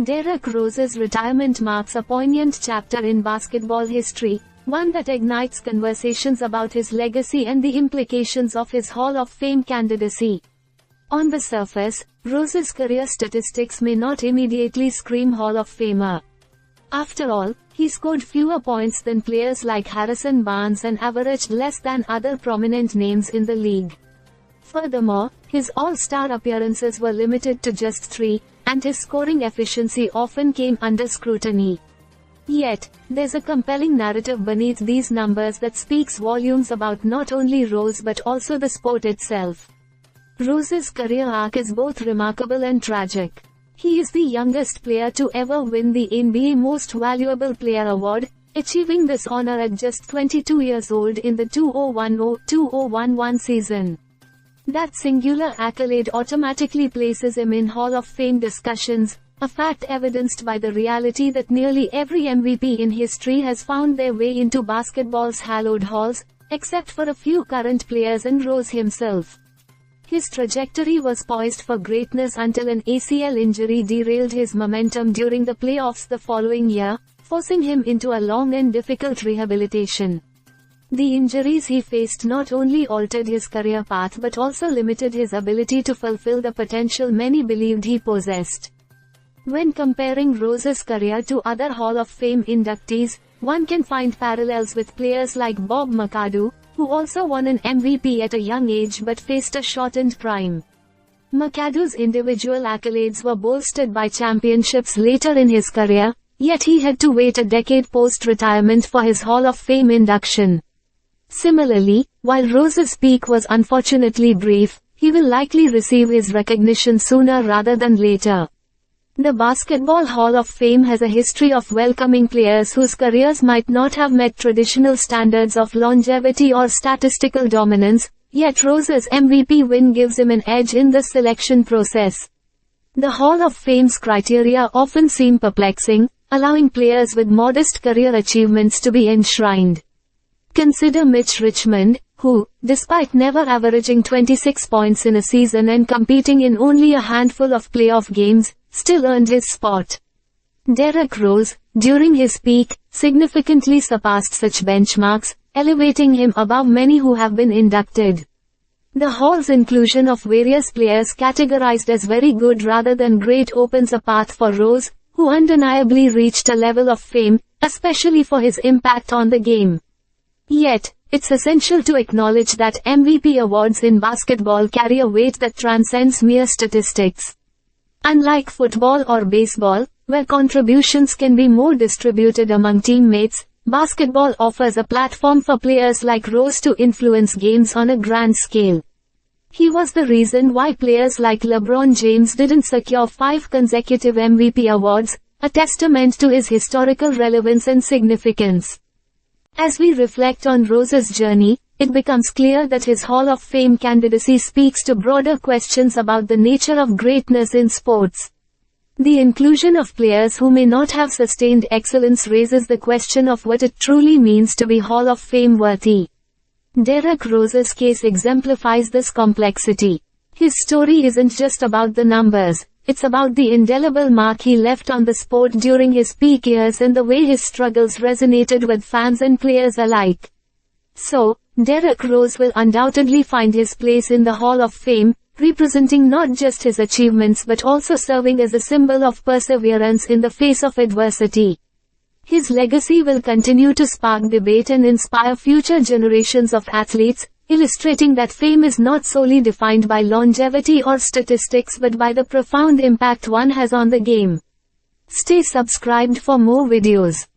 Derrick Rose's retirement marks a poignant chapter in basketball history, one that ignites conversations about his legacy and the implications of his Hall of Fame candidacy. On the surface, Rose's career statistics may not immediately scream Hall of Famer. After all, he scored fewer points than players like Harrison Barnes and averaged less than other prominent names in the league. Furthermore, his All-Star appearances were limited to just 3, and his scoring efficiency often came under scrutiny. Yet, there's a compelling narrative beneath these numbers that speaks volumes about not only Rose but also the sport itself. Rose's career arc is both remarkable and tragic. He is the youngest player to ever win the NBA Most Valuable Player award, achieving this honor at just 22 years old in the 2010-2011 season. That singular accolade automatically places him in Hall of Fame discussions, a fact evidenced by the reality that nearly every MVP in history has found their way into basketball's hallowed halls, except for a few current players and Rose himself. His trajectory was poised for greatness until an ACL injury derailed his momentum during the playoffs the following year, forcing him into a long and difficult rehabilitation. The injuries he faced not only altered his career path but also limited his ability to fulfill the potential many believed he possessed. When comparing Rose's career to other Hall of Fame inductees, one can find parallels with players like Bob McAdoo, who also won an MVP at a young age but faced a shortened prime. McAdoo's individual accolades were bolstered by championships later in his career, yet he had to wait a decade post-retirement for his Hall of Fame induction. Similarly, while Rose's peak was unfortunately brief, he will likely receive his recognition sooner rather than later. The Basketball Hall of Fame has a history of welcoming players whose careers might not have met traditional standards of longevity or statistical dominance, yet Rose's MVP win gives him an edge in the selection process. The Hall of Fame's criteria often seem perplexing, allowing players with modest career achievements to be enshrined. Consider Mitch Richmond, who, despite never averaging 26 points in a season and competing in only a handful of playoff games, still earned his spot. Derrick Rose, during his peak, significantly surpassed such benchmarks, elevating him above many who have been inducted. The Hall's inclusion of various players categorized as very good rather than great opens a path for Rose, who undeniably reached a level of fame, especially for his impact on the game. Yet, it's essential to acknowledge that MVP awards in basketball carry a weight that transcends mere statistics. Unlike football or baseball, where contributions can be more distributed among teammates, basketball offers a platform for players like Rose to influence games on a grand scale. He was the reason why players like LeBron James didn't secure 5 consecutive MVP awards, a testament to his historical relevance and significance. As we reflect on Rose's journey, it becomes clear that his Hall of Fame candidacy speaks to broader questions about the nature of greatness in sports. The inclusion of players who may not have sustained excellence raises the question of what it truly means to be Hall of Fame worthy. Derrick Rose's case exemplifies this complexity. His story isn't just about the numbers, it's about the indelible mark he left on the sport during his peak years and the way his struggles resonated with fans and players alike. So, Derrick Rose will undoubtedly find his place in the Hall of Fame, representing not just his achievements but also serving as a symbol of perseverance in the face of adversity. His legacy will continue to spark debate and inspire future generations of athletes, illustrating that fame is not solely defined by longevity or statistics but by the profound impact one has on the game. Stay subscribed for more videos.